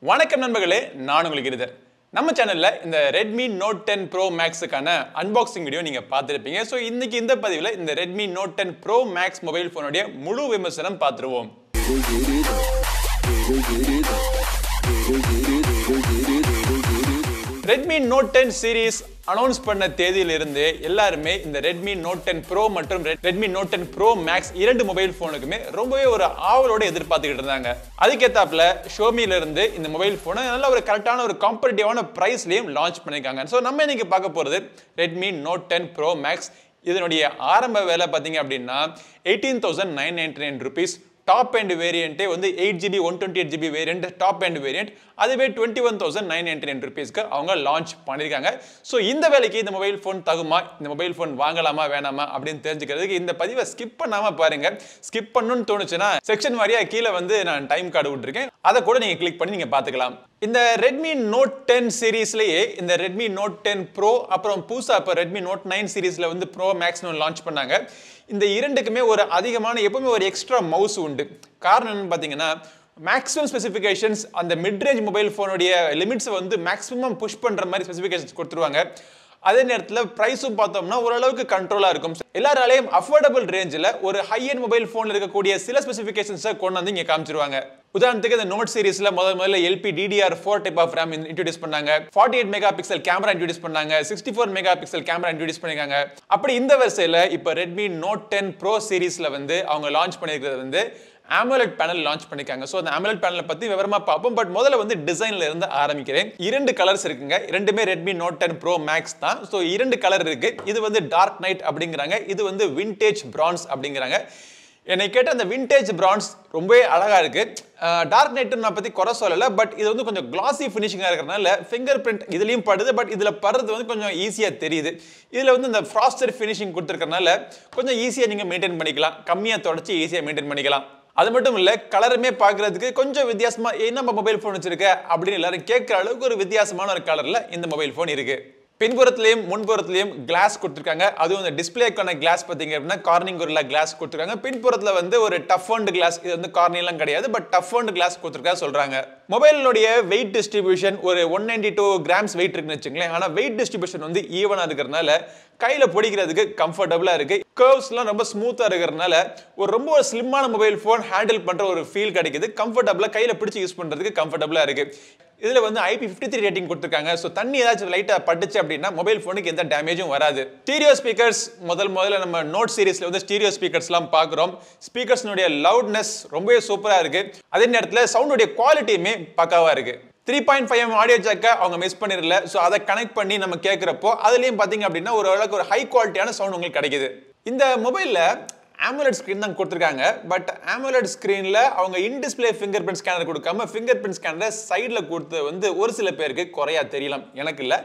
வணக்கம் நண்பர்களே, நான் உங்களுக்கு கிரிதர். நம்ம சேனல்ல இந்த Redmi Note 10 Pro Maxக்கான அன்பாக்சிங் வீடியோ நீங்க பார்த்திருப்பீங்க. சோ இன்னைக்கு இந்த பதிவுல இந்த Redmi Note 10 Pro Max mobile போனுடைய முழு விமர்சனம் பார்த்துருவோம். Redmi Note 10 series அனௌன்ஸ் பண்ண தேதியிலிருந்து எல்லாருமே இந்த Redmi Note 10 Pro மற்றும் Redmi Note 10 Pro Max இரண்டு மொபைல் போனுக்குமே ரொம்பவே ஒரு ஆவலோட எதிர்பார்த்துக்கிட்டு இருந்தாங்க. அதுக்கேத்தாப்புல ஷோமில இருந்து இந்த மொபைல் போனை நல்ல ஒரு கரெக்டான ஒரு காம்படிட்டிவான பிரைஸ்லயும் லான்ச் பண்ணிருக்காங்க. சோ நம்ம இன்னைக்கு பார்க்க போறது Redmi Note 10 Pro Max. இதனுடைய ஆரம்ப விலை பாத்தீங்க அப்படின்னா 18,999 rupees. டாப் எண்ட் வேரியன்ட்டே வந்து 8GB 128GB variant top end variant, அதுவே 21,999 rupeesக்கு அவங்க லான்ச் பண்ணிருக்காங்க. ஸோ இந்த வேலைக்கு இந்த மொபைல் ஃபோன் தகுமா, இந்த மொபைல் ஃபோன் வாங்கலாமா வேணாமா அப்படின்னு தெரிஞ்சுக்கிறதுக்கு இந்த பதிவை ஸ்கிப் பண்ணாம பாருங்க. ஸ்கிப் பண்ணணும்னு தோணுச்சுன்னா செக்ஷன் வாரியா கீழே வந்து நான் டைம் கார்டு விட்டுருக்கேன், அதை கூட நீங்க கிளிக் பண்ணி நீங்க பாத்துக்கலாம். இந்த Redmi Note 10 சீரீஸ்லயே இந்த Redmi Note 10 Pro அப்புறம் புதுசா இப்ப Redmi Note 9 சீரீஸ்ல வந்து Pro Max லான்ச் பண்ணாங்க. இந்த இரண்டுக்குமே ஒரு அதிகமான எப்பவுமே ஒரு எக்ஸ்ட்ரா மவுஸ் உண்டு. காரணம் என்னன்னு பாத்தீங்கன்னா மேக்ஸிமம் ஸ்பெசிஃபிகேஷன்ஸ் அந்த மிட் ரேஞ்ச் மொபைல் ஃபோனுடைய லிமிட்ஸ் வந்து மேக்ஸிமம் புஷ் பண்ற மாதிரி ஸ்பெசிஃபிகேஷன்ஸ் கொடுத்துருவாங்க. அதே நேரத்தில் பிரைஸும் பார்த்தோம்னா ஓரளவுக்கு கண்ட்ரோலா இருக்கும். எல்லாராலையும் அஃபோர்டபுள் ரேஞ்சில் ஒரு ஹை எண்ட் மொபைல் ஃபோனில் இருக்கக்கூடிய சில ஸ்பெசிஃபிகேஷன்ஸை கொண்டு வந்து இங்கே காமிச்சிருவாங்க. உதாரணத்துக்கு இந்த நோட் சீரிஸ்ல முதல்ல LPDDR4 type of RAM introduce பண்ணாங்க, 48 மெகா பிக்சல் கேமரா இன்ட்ரோடியூஸ் பண்ணாங்க, 64 மெகா பிக்சல் கேமரா இன்ட்ரோடியூஸ் பண்ணிருக்காங்க. அப்படி இந்த வரிசையில் இப்போ Redmi Note 10 Pro சீரிஸ்ல வந்து அவங்க லான்ச் பண்ணிருக்கிறது வந்து AMOLED பேனல் லான்ச் பண்ணிருக்காங்க. சோ அந்த AMOLED பேனலை பத்தி விவரமா பார்ப்போம். பட் முதல்ல வந்து டிசைன்ல இருந்து ஆரம்பிக்கிறேன். இரண்டு கலர்ஸ் இருக்குங்க. இரண்டுமே Redmi Note 10 Pro Max தான். சோ இரண்டு கலர் இருக்கு. இது வந்து டார்க் நைட் அப்படிங்கறாங்க, இது வந்து விண்டேஜ் பிரான்ஸ் அப்படிங்கறாங்க. என்னை கேட்ட அந்த விண்டேஜ் பிரான்ஸ் ரொம்பவே அழகா இருக்கு. டார்க் நைட் நான் பத்தி குறை சொல்லல, பட் இது வந்து கொஞ்சம் கிளாசி ஃபினிஷிங்கா இருக்கறனால ஃபிங்கர் பிரிண்ட் இதுலயும் படுது, பட் இதுல படுறது வந்து கொஞ்சம் ஈஸியா தெரியுது. இதுல வந்து இந்த ஃப்ராஸ்டட் ஃபினிஷிங் கொடுத்திருக்கறனால கொஞ்சம் ஈஸியா நீங்க மெயின்டைன் பண்ணிக்கலாம், கம்மியா தொடச்சி ஈஸியா மெயின்டைன் பண்ணிக்கலாம். அது மட்டும் இல்ல, கலருமே பார்க்கிறதுக்கு கொஞ்சம் வித்தியாசமா, என்ன மொபைல் போன் வச்சிருக்க அப்படின்னு எல்லாரும் கேட்கிற அளவுக்கு ஒரு வித்தியாசமான ஒரு கலர்ல இந்த மொபைல் போன் இருக்கு. பின்புறத்திலையும் முன்புறத்திலையும் கிளாஸ் கொடுத்துருக்காங்க. அதுவும் இந்த டிஸ்பிளேக்கான கிளாஸ் பார்த்தீங்க அப்படின்னா கார்னிங் கொரில்லா கிளாஸ் கொடுத்துருக்காங்க. பின்புறத்தில் வந்து ஒரு டஃப் கிளாஸ், இது வந்து கார்னிங்லாம் கிடையாது, பட் டஃப் கிளாஸ் கொடுத்துருக்கா சொல்றாங்க. மொபைலுடைய வெயிட் டிஸ்ட்ரிபியூஷன் ஒரு 192 கிராம்ஸ் வெயிட் இருக்குன்னு வச்சுங்களேன். ஆனால் வெயிட் டிஸ்ட்ரிபியூஷன் வந்து ஈவனா இருக்கிறதுனால கையில பிடிக்கிறதுக்கு கம்ஃபர்டபுளா இருக்கு. கர்வ்ஸ்லாம் ரொம்ப ஸ்மூத்தா இருக்கிறதுனால ஒரு ரொம்ப ஒரு ஸ்லிம்மான மொபைல் போன் ஹேண்டில் பண்ற ஒரு ஃபீல் கிடைக்குது. கம்ஃபர்டபுளா கையில பிடிச்சி யூஸ் பண்றதுக்கு கம்ஃபர்டபுளா இருக்கு. இதுல வந்து IP53 ரேட்டிங் கொடுத்திருக்காங்க. சோ தண்ணி ஏதாச்சும் லைட்டா பட்டுச்சு அப்படின்னா மொபைல் போனுக்கு எந்த டேமேஜும் வராது. ஸ்டீரியோ ஸ்பீக்கர்ஸ் முதல்ல நம்ம நோட் சீரிஸ்ல வந்து ஸ்டீரியோ ஸ்பீக்கர்ஸ்லாம் பார்க்குறோம். ஸ்பீக்கர்ஸ்னுடைய லவுட்னஸ் ரொம்பவே சூப்பரா இருக்கு. அதே நேரத்தில் சவுண்டுடைய குவாலிட்டியுமே பக்காவா இருக்கு. 3.5mm ஆடியோ ஜாக்கை அவங்க மிஸ் பண்ணிடல. ஸோ அதை கனெக்ட் பண்ணி நம்ம கேட்குறப்போ அதுலேயும் பார்த்தீங்க அப்படின்னா ஓரளவுக்கு ஒரு ஹை குவாலிட்டியான சவுண்ட் உங்களுக்கு கிடைக்குது. இந்த மொபைலில் AMOLED ஸ்க்ரீன் தான் கொடுத்துருக்காங்க. பட் AMOLED ஸ்க்ரீனில் அவங்க இன் டிஸ்பிளே ஃபிங்கர் பிரிண்ட் ஸ்கேனர் கொடுக்காம ஃபிங்கர் பிரிண்ட் ஸ்கேனரை சைடில் கொடுத்து வந்து ஒரு சில பேருக்கு குறையா தெரியலாம், எனக்கு இல்லை.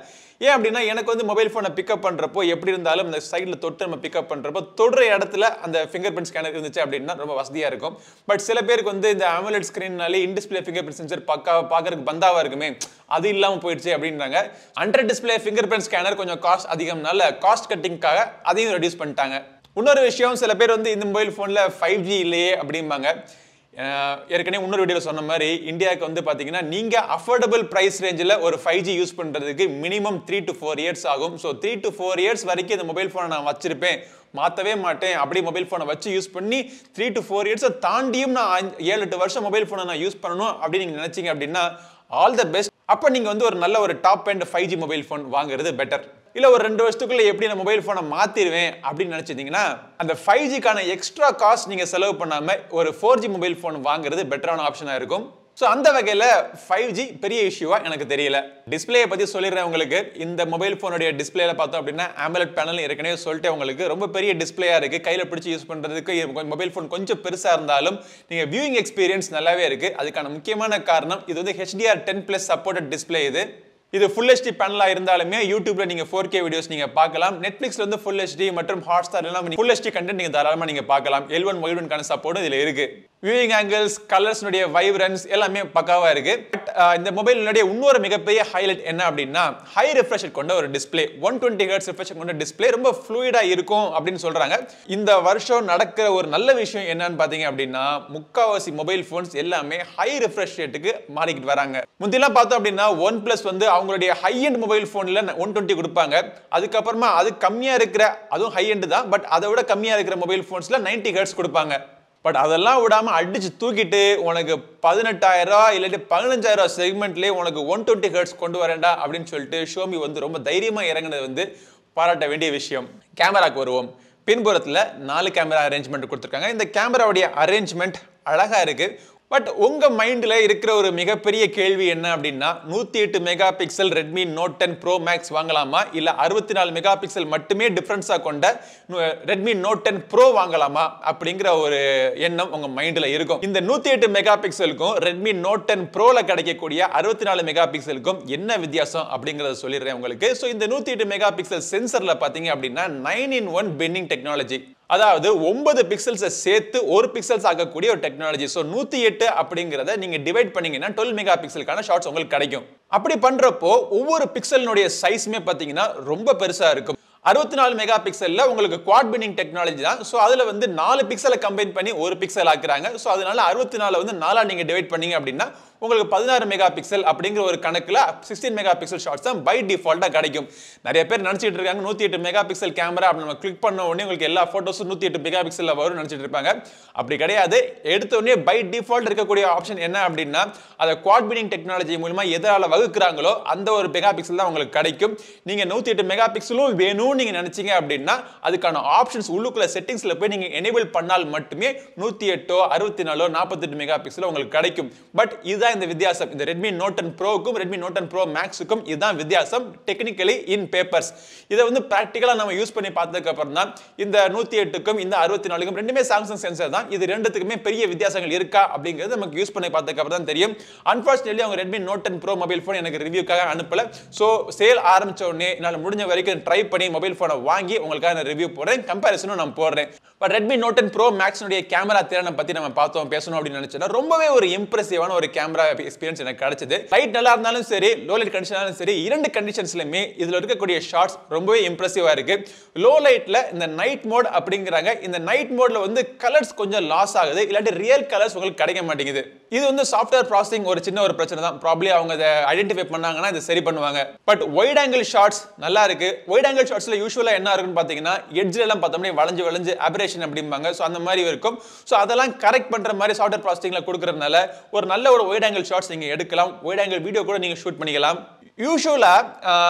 ஏன் அப்படின்னா எனக்கு வந்து மொபைல் ஃபோனை பிக்கப் பண்ணுறப்போ எப்படி இருந்தாலும் இந்த சைடில் தொட்டு நம்ம பிக்கப் பண்ணுறப்போ தொடுற இடத்துல அந்த ஃபிங்கர் பிரிண்ட் ஸ்கேனர் இருந்துச்சு அப்படின்னா ரொம்ப வசதியாக இருக்கும். பட் சில பேருக்கு வந்து இந்த AMOLED ஸ்க்ரீன்னாலே in display finger print sensor பார்க்கறதுக்கு பந்தாவாக இருக்குமே, அது இல்லாமல் போயிடுச்சு அப்படின்றாங்க. Under display finger print scanner கொஞ்சம் காஸ்ட் அதிகம்னால காஸ்ட் கட்டிங்காக அதையும் ரெடியூஸ் பண்ணிட்டாங்க. இன்னொரு விஷயம், சில பேர் வந்து இந்த மொபைல் ஃபோனில் 5G இல்லையே அப்படிம்பாங்க. ஏற்கனவே இன்னொரு வீடியோவில் சொன்ன மாதிரி இந்தியாவுக்கு வந்து பார்த்தீங்கன்னா நீங்கள் அஃபோர்டபுள் ப்ரைஸ் ரேஞ்சில் ஒரு 5G யூஸ் பண்ணுறதுக்கு மினிமம் 3 to 4 years ஆகும். ஸோ 3 to 4 years வரைக்கும் இந்த மொபைல் ஃபோனை நான் வச்சிருப்பேன், மாற்றவே மாட்டேன். அப்படி மொபைல் ஃபோனை வச்சு யூஸ் பண்ணி 3 to 4 years தாண்டியும் நான் 7-8 வருஷம் மொபைல் ஃபோனை நான் யூஸ் பண்ணணும் அப்படின்னு நீங்கள் நினச்சிங்க அப்படின்னா ஆல் த பெஸ்ட். அப்போ நீங்கள் வந்து ஒரு நல்ல ஒரு top and 5G mobile phone வாங்குறது பெட்டர். இல்லை ஒரு 2 வருஷத்துக்குள்ள எப்படி நான் மொபைல் ஃபோனை மாற்றிடுவேன் அப்படின்னு நினச்சிட்டிங்கன்னா அந்த 5Gக்கான எக்ஸ்ட்ரா காஸ்ட் நீங்கள் செலவு பண்ணாமல் ஒரு 4G மொபைல் ஃபோன் வாங்குறது பெட்டரான ஆப்ஷனாக இருக்கும். ஸோ அந்த வகையில் 5G பெரிய இஷ்யூவாக எனக்கு தெரியல. டிஸ்பிளேயை பற்றி சொல்லிடுறேன் உங்களுக்கு. இந்த மொபைல் ஃபோனுடைய டிஸ்பிளேல பார்த்தோம் அப்படின்னா AMOLED பேனல் ஏற்கனவே சொல்லிட்டு உங்களுக்கு ரொம்ப பெரிய டிஸ்பிளேயாக இருக்குது. கையில் பிடிச்சி யூஸ் பண்ணுறதுக்கு மொபைல் ஃபோன் கொஞ்சம் பெருசாக இருந்தாலும் நீங்கள் வியூயிங் எக்ஸ்பீரியன்ஸ் நல்லாவே இருக்குது. அதுக்கான முக்கியமான காரணம் இது வந்து HDR10+ சப்போர்ட்டட் டிஸ்பிளே. இது இது ஃபுல் HD பேனலா இருந்தாலுமே யூடியூப்ல நீங்க 4K வீடியோஸ் நீங்க பார்க்கலாம். நெட்ஃபிளிக்ஸ்ல வந்து ஃபுல் HD மற்றும் ஹாட்ஸ்டார் எல்லாம் ஃபுல் HD கண்டென்ட் நீங்க தாராளமா நீங்க பார்க்கலாம். L1 Y1 கான சப்போர்ட் இதுல இருக்கு. வியூயிங் ஆங்கிள்ஸ், கலர்ஸ் உடைய வைப்ரன்ஸ் எல்லாமே பக்காவா இருக்கு. பட் இந்த மொபைலுடைய இன்னொரு மிகப்பெரிய ஹைலைட் என்ன அப்படின்னா ஹை ரிஃப்ரெஷ் கொண்ட ஒரு டிஸ்ப்ளே. 120 Hz ரிஃப்ரெஷ் கொண்ட டிஸ்ப்ளே ரொம்ப ஃப்ளூயிடா இருக்கும் அப்படின்னு சொல்றாங்க. இந்த வருஷம் நடக்கிற ஒரு நல்ல விஷயம் என்னன்னு பாத்தீங்க அப்படின்னா முக்காவாசி மொபைல் போன்ஸ் எல்லாமே ஹை ரிஃப்ரெஷ் ரேட்டுக்கு மாறிக்கிட்டு வராங்க. முந்திலாம் பார்த்தோம் அப்படின்னா OnePlus வந்து அவங்களுடைய ஹை எண்ட் மொபைல் போன்ல 120 கொடுப்பாங்க. அதுக்கப்புறமா அது கம்மியா இருக்கிற அதுவும் ஹை எண்ட் தான், பட் அதை விட கம்மியா இருக்கிற மொபைல் போன்ஸ்ல 90 Hz கொடுப்பாங்க. பட் அதெல்லாம் விடாம அடிச்சு தூக்கிட்டு உனக்கு 18,000 இல்லாட்டி 15,000 செக்மெண்ட்லேயே உனக்கு 120 Hz கொண்டு வரேன்டா அப்படின்னு சொல்லிட்டு ஷோமி வந்து ரொம்ப தைரியமா இறங்குனது வந்து பாராட்ட வேண்டிய விஷயம். கேமராக்கு வருவோம். பின்புறத்தில் 4 கேமரா அரேஞ்ச்மெண்ட் கொடுத்துருக்காங்க. இந்த கேமராவுடைய அரேஞ்ச்மெண்ட் அழகா இருக்கு. பட் உங்க மைண்ட்ல இருக்கிற ஒரு மிகப்பெரிய கேள்வி என்ன அப்படின்னா 108 mega pixel Redmi Note 10 Pro Max வாங்கலாமா இல்ல 64 மெகா பிக்சல் மட்டுமே டிஃபரன்ஸா கொண்ட Redmi Note 10 Pro வாங்கலாமா அப்படிங்கிற ஒரு எண்ணம் உங்க மைண்ட்ல இருக்கும். இந்த 108 மெகா பிக்சலுக்கும் Redmi Note 10 Proல கிடைக்கக்கூடிய 64 மெகா பிக்சலுக்கும் என்ன வித்தியாசம் அப்படிங்கறத சொல்லிடுறேன் உங்களுக்கு. சோ இந்த 108 மெகா பிக்சல் சென்சர்ல பாத்தீங்க அப்படின்னா 9-in-1 பெண்டிங் டெக்னாலஜி, அதாவது 9 பிக்சல்ஸ் சேர்த்து 1 பிக்சல்ஸ் ஆகக்கூடிய ஒரு டெக்னாலஜி. சோ 108 அப்படிங்கறத நீங்க டிவைட் பண்ணீங்கன்னா 12 மெகா பிக்சலுக்கான ஷாட்ஸ் உங்களுக்கு கிடைக்கும். அப்படி பண்றப்போ ஒவ்வொரு பிக்சலினுடைய சைஸ்மே பாத்தீங்கன்னா ரொம்ப பெருசா இருக்கும். 64 மெகா பிக்சல்ல உங்களுக்கு குவாட் பெண்டிங் டெக்னாலஜி தான். சோ அதுல வந்து 4 பிக்சலை கம்பைன் பண்ணி 1 பிக்சல் ஆக்குறாங்க. சோ அதனால 64 வந்து 4ஆ நீங்க டிவைட் பண்ணீங்க அப்படின்னா உங்களுக்கு 16 மெகா பிக்சல் அப்படிங்கிற ஒரு கணக்குல 16 மெகா பிக்சல் ஷாட்ஸ் தான் பை டிஃபால்ட்டா கிடைக்கும். நிறைய பேர் நினைச்சிட்டு இருக்காங்க 108 மெகா பிக்சல் கேமரா அப்படி நம்ம கிளிக் பண்ண உடனே உங்களுக்கு எல்லா போட்டோஸும் 108 மெகா பிக்சல்ல வரும்னு நினைச்சிட்டு இருப்பாங்க. அப்படி கிடையாது. எடுத்த உடனே பை டிஃபால்ட் இருக்கக்கூடிய ஆப்ஷன் என்ன அப்படின்னா அதை குவாட் பெண்டிங் டெக்னாலஜி மூலமா எதால வகுக்குறாங்களோ அந்த ஒரு மெகா பிக்சல் தான் உங்களுக்கு கிடைக்கும். நீங்க 108 மெகா பிக்சலும் வேணும் நீங்க நினைச்சீங்க அப்படின்னா அதுக்கான ஆப்ஷன்ஸ் உள்ளுக்குள்ள செட்டிங்ஸ்ல போய் நீங்க எனேபிள் பண்ணால் மட்டுமே 108 64 48 மெகா பிக்சல் உங்களுக்கு கிடைக்கும். பட் இதுதான் இந்த வித்தியாசம். இந்த Redmi Note 10 Proக்கும் Redmi Note 10 Pro Maxக்கும் இதுதான் வித்தியாசம் டெக்னிக்கலி இன் பேப்பர்ஸ். இதை வந்து பிராக்டிகலா நம்ம யூஸ் பண்ணி பார்த்ததுக்கு அப்புறம் தான் இந்த 108க்கும் இந்த 64க்கும் ரெண்டுமே சாம்சங் சென்சார் தான். இது ரெண்டுத்துக்குமே பெரிய வித்தியாசங்கள் இருக்கா அப்படிங்கிறது நமக்கு யூஸ் பண்ணி பார்த்ததுக்கு அப்புறம் தான் தெரியும். அன்பார்ச்சுனேட்லி அவங்க Redmi Note 10 Pro mobile phone எனக்கு ரிவ்யூக்காக அனுப்பல. சோ சேல் ஆரம்பிச்ச உடனே என்னால முடிஞ்ச வரைக்கும் ட்ரை பண்ணி மொபைல் போனை வாங்கி உங்களுக்காக நான் ரிவ்யூ போடுறேன், கம்பேரிசனும் நான் போடுறேன். But Redmi Note 10 Pro Max உடைய கேமரா திறனை பத்தி நம்ம பார்த்தோம் பேசணும் அப்படின்னு நினைச்சேன்னா ரொம்பவே ஒரு இம்ப்ரெசிவான ஒரு கேமரா எக்ஸ்பீரியன்ஸ் எனக்கு கிடைச்சது. லைட் நல்லா இருந்தாலும் சரி, லோ லைட் கண்டிஷனாலும் சரி, இரண்டு கண்டிஷன்ஸ்லயுமே இதுல இருக்கக்கூடிய ஷாட்ஸ் ரொம்பவே இம்ப்ரெசிவா இருக்கு. லோ லைட்ல இந்த நைட் மோட் அப்படிங்கறாங்க. இந்த நைட் மோட்ல வந்து கலர்ஸ் கொஞ்சம் லாஸ் ஆகுது, இல்லாட்டி ரியல் கலர்ஸ் உங்களுக்கு கிடைக்க மாட்டேங்குது. இது வந்து சாஃப்ட்வேர் ப்ராசஸிங் ஒரு சின்ன ஒரு பிரச்சனை தான். ப்ராபபிலி அவங்க இதை ஐடென்டிஃபை பண்ணாங்கன்னா இதை சரி பண்ணுவாங்க. பட் வைட் ஆங்கிள் ஷாட்ஸ் நல்லா இருக்கு. வைட் ஆங்கிள் ஷாட்ஸ்ல யூசுவலா என்ன இருக்குன்னு பாத்தீங்கன்னா எட்ஜ்ல எல்லாம் பார்த்தோம்னா வளைஞ்சு வளைஞ்சு அபரேஷன் அப்படிம்பாங்க. சோ அந்த மாதிரி இருக்கும். சோ அதெல்லாம் கரெக்ட் பண்ற மாதிரி சாஃப்ட்வேர் ப்ராசஸிங்ல கொடுக்கறதுனால ஒரு நல்ல ஒரு வைட் ஆங்கிள் ஷாட்ஸ் நீங்க எடுக்கலாம். வைட் ஆங்கிள் வீடியோ கூட நீங்க ஷூட் பண்ணிக்கலாம். யூசுவலா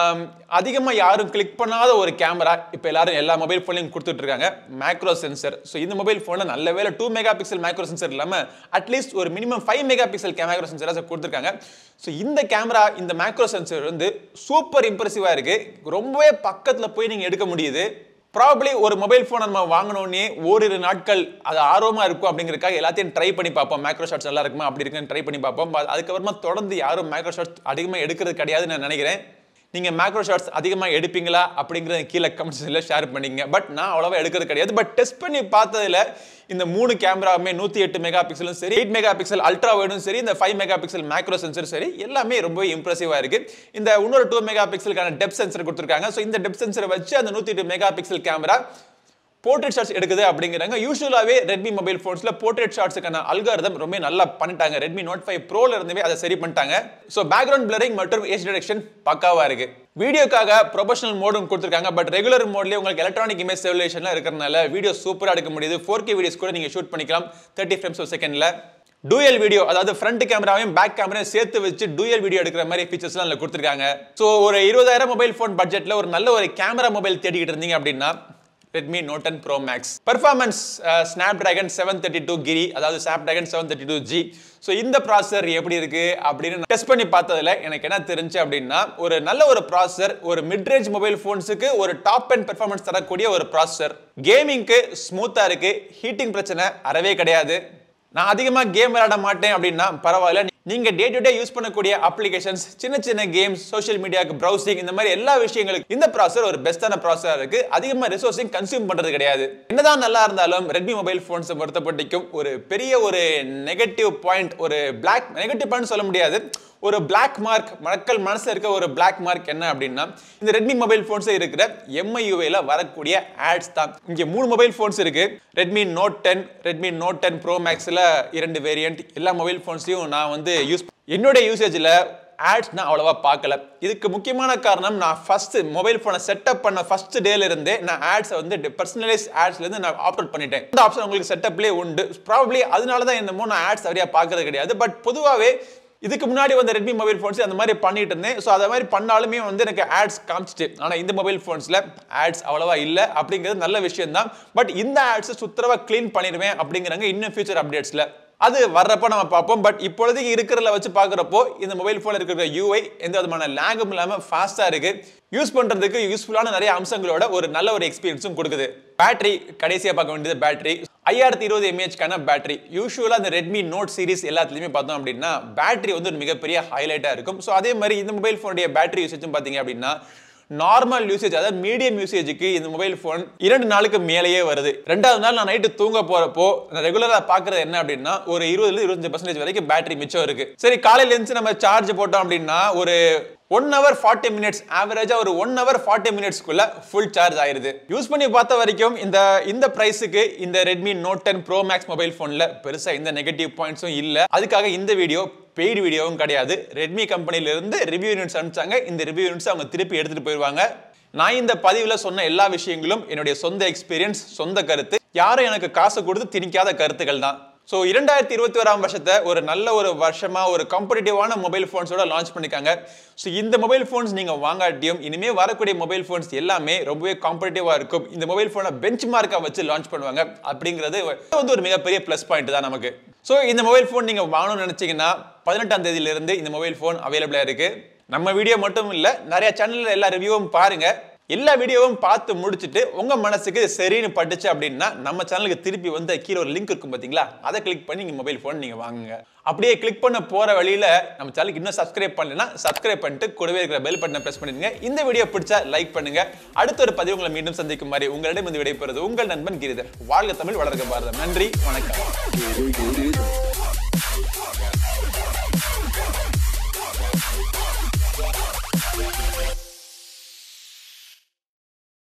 அதிகமா யாரும் கிளிக் பண்ணாத ஒரு கேமரா இப்போ எல்லாரும் எல்லா மொபைல் போன்லயும் கொடுத்துட்டு இருக்காங்க, மேக்ரோ சென்சர். ஸோ இந்த மொபைல் போன்ல நல்ல வேலை 2 மெகா பிக்சல் மேக்ரோ சென்சர் இல்லாம அட்லீஸ்ட் ஒரு minimum 5 mega pixel macro sensor கொடுத்துருக்காங்க. ஸோ இந்த கேமரா இந்த மேக்ரோ சென்சர் வந்து சூப்பர் இம்ப்ரெசிவா இருக்கு. ரொம்பவே பக்கத்துல போய் நீங்க எடுக்க முடியுது. ப்ராபபிலி ஒரு மொபைல் போன் நம்ம வாங்கினோடனே ஓரிரு நாட்கள் அது ஆர்வமா இருக்கும் அப்படிங்கிறதுக்காக எல்லாத்தையும் ட்ரை பண்ணி பார்ப்போம். மேக்ரோ ஷாட்ஸ் நல்லா இருக்குமா அப்படி இருக்குன்னு ட்ரை பண்ணி பார்ப்போம். அதுக்கப்புறமா தொடர்ந்து யாரும் மேக்ரோ ஷாட்ஸ் அதிகமாக எடுக்கிறது கிடையாதுன்னு நான் நினைக்கிறேன். நீங்க மேக்ரோ ஷாட்ஸ் அதிகமாக எடுப்பீங்களா அப்படிங்கிறத கீழே கமெண்ட்ஸ்ல ஷேர் பண்ணிங்க. பட் நான் அவ்வளவா எடுக்கிறது கிடையாது. பட் டெஸ்ட் பண்ணி பார்த்ததுல இந்த 3 கேமராவுமே 108 மெகா பிக்சலும் சரி, 8 மெகா பிக்சல் அல்ட்ரா வைடும் சரி, இந்த 5 மெகா பிக்சல் மேக்ரோ சென்சர் சரி, எல்லாமே ரொம்ப இம்ப்ரெசிவா இருக்கு. இந்த இன்னொரு 2 மெகா பிக்சலுக்கான டெப்த் சென்சர் கொடுத்துருக்காங்க. ஸோ இந்த டெப்த் சென்சரை வச்சு அந்த 108 mega pixel camera portrait shots எடுக்குது அப்படிங்கிறாங்க. யூசுவலாவே ரெட்மி மொபைல் போன்ஸ்ல போர்ட்ரேட் ஷாட்ஸ்க்கான அல்காரிதம் ரொம்ப நல்லா பண்ணிட்டாங்க. Redmi Note 5 Proல இருந்தே அதை சரி பண்ணிட்டாங்க. ஸோ பேக்ரவுண்ட் பிளரிங் மற்றும் ஏஜ் டிடெக்ஷன் பக்காவா இருக்கு. வீடியோக்காக ப்ரொஃபஷனல் மோடும் கொடுத்துருக்காங்க. பட் ரெகுலர் மோட்லேயே உங்களுக்கு எலக்ட்ரானிக் இமேஜ் ஸ்டெபிலைசேஷன்லாம் இருக்கிறதுனால வீடியோ சூப்பராக எடுக்க முடியுது. 4K வீடியோஸ் கூட நீங்க ஷூட் பண்ணிக்கலாம் 30 frames per second. Dual video, அதாவது ஃப்ரண்ட் கேமராவையும் பேக் கேமராவையும் சேர்த்து வச்சு டூயல் வீடியோ எடுக்கிற மாதிரி ஃபீச்சர்ஸ்லாம் அதில் கொடுத்துருக்காங்க. ஸோ ஒரு 20,000 மொபைல் ஃபோன் பட்ஜெட்டில் ஒரு நல்ல ஒரு கேமரா மொபைல் தேடிக்கிட்டு இருந்தீங்க அப்படின்னா Redmi Note 10 Pro Max. Performance Snapdragon 732 Giri, அதாவது Snapdragon 732G. ஸோ இந்த ப்ராசஸர் எப்படி இருக்கு அப்படின்னு டெஸ்ட் பண்ணி பார்த்ததுல எனக்கு என்ன தெரிஞ்சு அப்படின்னா ஒரு நல்ல ஒரு ப்ராசஸர், ஒரு மிட் ரேஞ்ச் மொபைல் ஃபோன்ஸுக்கு ஒரு டாப் அண்ட் பெர்ஃபார்மன்ஸ் தரக்கூடிய ஒரு ப்ராசஸர். கேமிங்க்கு ஸ்மூத்தா இருக்கு, ஹீட்டிங் பிரச்சனை அறவே கிடையாது. நான் அதிகமாக கேம் விளையாட மாட்டேன் அப்படின்னா பரவாயில்ல, நீங்க டே டு டே யூஸ் பண்ணக்கூடிய அப்ளிகேஷன்ஸ், சின்ன சின்ன கேம்ஸ், சோஷியல் மீடியாக்கு ப்ரௌசிங், இந்த மாதிரி எல்லா விஷயங்களுக்கும் இந்த ப்ராசஸர் ஒரு பெஸ்டான ப்ராசஸரா இருக்கு. அதிகமா ரிசோர்ஸையும் கன்சியூம் பண்றது கிடையாது. என்னதான் நல்லா இருந்தாலும் ரெட்மி மொபைல் போன்ஸ் பொறுத்தப்பட்டிக்கும் ஒரு பெரிய ஒரு நெகட்டிவ் பாயிண்ட், ஒரு பிளாக் நெகட்டிவ் பாயிண்ட் சொல்ல முடியாது, ஒரு பிளாக் மார்க் மக்கள் மனசுல இருக்க ஒரு பிளாக் மார்க் என்ன அப்படின்னா இந்த ரெட்மி மொபைல் போன்ஸ் இருக்கிற MIUI வரக்கூடிய ஆட்ஸ் தான். இங்க 3 மொபைல் போன்ஸ் இருக்கு. Redmi Note 10, Redmi Note 10 Pro Maxல 2 variant. எல்லா மொபைல் போன்ஸையும் நான் வந்து என்னோட யூசேஜ்ல ஆட்ஸ் நான் அவ்வளவா பார்க்கல. இதுக்கு முக்கியமான காரணம் நான் ஃபர்ஸ்ட் மொபைல் போனை செட்டப் பண்ண ஃபர்ஸ்ட் டேல இருந்தே நான் ஆட்ஸ் வந்து பர்சனலைஸ் ஆட்ஸ்ல இருந்து நான் ஆப்ட் அவுட் பண்ணிட்டேன். இந்த ஆப்ஷன் உங்களுக்கு செட்டப்லயே உண்டு. ப்ராபபிலி அதனால தான் என்னமோ நான் ஆட்ஸ் சரியா பார்க்கறது கிடையாது. பட் பொதுவாகவே இதுக்கு முன்னாடி வந்த ரெட்மி மொபைல் போன்ஸ் அந்த மாதிரி பண்ணிட்டு இருந்தேன். ஸோ அதை மாதிரி பண்ணாலுமே வந்து எனக்கு ஆட்ஸ் காமிச்சிட்டு, ஆனால் இந்த மொபைல் போன்ஸ்ல ஆட்ஸ் அவ்வளவா இல்லை அப்படிங்கிறது நல்ல விஷயம் தான். பட் இந்த ஆட்ஸை சுத்தரவா கிளீன் பண்ணிடுவேன் அப்படிங்கிறாங்க இன்னும் ஃபியூச்சர் அப்டேட்ஸ்ல. அது வர்றப்ப நம்ம பார்ப்போம். பட் இப்பொழுதைக்கு இருக்கிறத வச்சு பார்க்குறப்போ இந்த மொபைல் ஃபோன் இருக்கிற UI எந்த விதமான லேகும் இல்லாமல் ஃபாஸ்ட்டாக இருக்கு. யூஸ் பண்ணுறதுக்கு யூஸ்ஃபுல்லான நிறைய அம்சங்களோட ஒரு நல்ல ஒரு எக்ஸ்பீரியன்ஸும் கொடுக்குது. பேட்டரி கடைசியாக பார்க்க வேண்டியது பேட்டரி 5020 mAh பேட்டரி. யூஸ்வலாக இந்த ரெட்மி நோட் சீரிஸ் எல்லாத்துலேயுமே பார்த்தோம் அப்படின்னா பேட்டரி வந்து ஒரு மிகப்பெரிய ஹைலைட்டாக இருக்கும். ஸோ அதே மாதிரி இந்த மொபைல் ஃபோனுடைய பேட்டரி யூசேஜும் பார்த்தீங்க அப்படின்னா நார்மல் யூசேஜ், அதாவது மீடியம் யூசேஜுக்கு இந்த மொபைல் ஃபோன் 2 நாளுக்கு மேலேயே வருது. 2வது நாள் நான் நைட்டு தூங்க போறப்போ நான் ரெகுலராக பார்க்கறது என்ன அப்படின்னா ஒரு 20-25% வரைக்கும் பேட்டரி மிச்சம் இருக்கு. சரி, காலையில இருந்து நம்ம சார்ஜ் போட்டோம் அப்படின்னா ஒரு 1 hour 40 minutes, ஆவரேஜா ஒரு 1 hour 40 minutesக்குள்ள ஃபுல் சார்ஜ் ஆயிருது. யூஸ் பண்ணி பார்த்த வரைக்கும் இந்த பிரைஸுக்கு இந்த Redmi Note 10 Pro Max mobile ஃபோன்ல பெருசா எந்த நெகட்டிவ் பாயிண்ட்ஸும் இல்ல. அதுக்காக இந்த வீடியோ பெய்டு வீடியோவும் கிடையாது. ரெட்மி கம்பெனில இருந்து ரிவ்யூ யூனிட்ஸ் அனுப்பிச்சாங்க. இந்த ரிவ்யூ யூனிட்ஸ் அவங்க திருப்பி எடுத்துட்டு போயிருவாங்க. நான் இந்த பதிவுல சொன்ன எல்லா விஷயங்களும் என்னுடைய சொந்த எக்ஸ்பீரியன்ஸ், சொந்த கருத்து. யாரும் எனக்கு காசு கொடுத்து திணிக்காத கருத்துக்கள் தான். ஸோ 2021 வருஷத்தை ஒரு நல்ல ஒரு வருஷமா ஒரு காம்படிட்டிவான மொபைல் ஃபோன்ஸோட லான்ச் பண்ணிருக்காங்க. ஸோ இந்த மொபைல் ஃபோன்ஸ் நீங்க வாங்காட்டியும் இனிமே வரக்கூடிய மொபைல் ஃபோன்ஸ் எல்லாமே ரொம்பவே காம்படிட்டிவா இருக்கும். இந்த மொபைல் ஃபோனை பெஞ்ச் மார்க்கா வச்சு லான்ச் பண்ணுவாங்க அப்படிங்கிறது வந்து ஒரு மிகப்பெரிய பிளஸ் பாயிண்ட் தான் நமக்கு. ஸோ இந்த மொபைல் ஃபோன் நீங்க வாங்கணும்னு நினைச்சீங்கன்னா 18ஆம் தேதியிலிருந்து இந்த மொபைல் ஃபோன் அவைலபிளா இருக்கு. நம்ம வீடியோ மட்டும் இல்ல, நிறைய சேனல்ல எல்லா ரிவ்யூவும் பாருங்க. எல்லா வீடியோவும் பார்த்து முடிச்சுட்டு உங்க மனசுக்கு சரின்னு பட்டுச்சு அப்படின்னா நம்ம சேனலுக்கு திருப்பி வந்து கீழே ஒரு லிங்க் இருக்கும் பாத்தீங்களா, அதை கிளிக் பண்ணி நீங்க மொபைல் போன் நீங்க வாங்குங்க. அப்படியே கிளிக் பண்ண போற வழியில நம்ம சேனலுக்கு இன்னும் சப்ஸ்கிரைப் பண்ணலனா சப்ஸ்கிரைப் பண்ணிட்டு கூடவே இருக்கிற பெல் பட்டனை பிரஸ் பண்ணிடுங்க. இந்த வீடியோ பிடிச்சா லைக் பண்ணுங்க. அடுத்த ஒரு பதிவு உங்களை மீண்டும் சந்திக்கும் மாதிரி உங்களிடம் வந்து விடைபெறுவது உங்கள் நண்பன் கிரிதர். வாழ்க தமிழ், வளர்க பாரதம். நன்றி, வணக்கம்.